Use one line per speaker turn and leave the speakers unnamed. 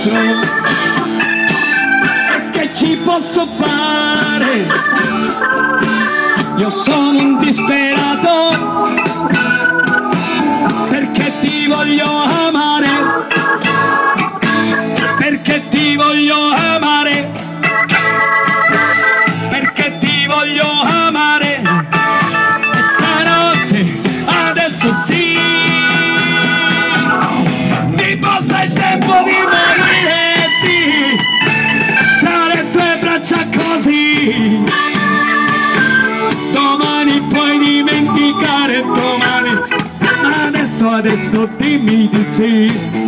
altro. E che ci posso fare? Io sono un disperato, perché ti voglio amare, perché ti voglio amare, perché ti voglio amare. E stanotte, adesso sì, mi passa il tempo di morire, sì, tra le tue braccia così. Domani puoi dimenticare, domani, adesso dimmi di sì.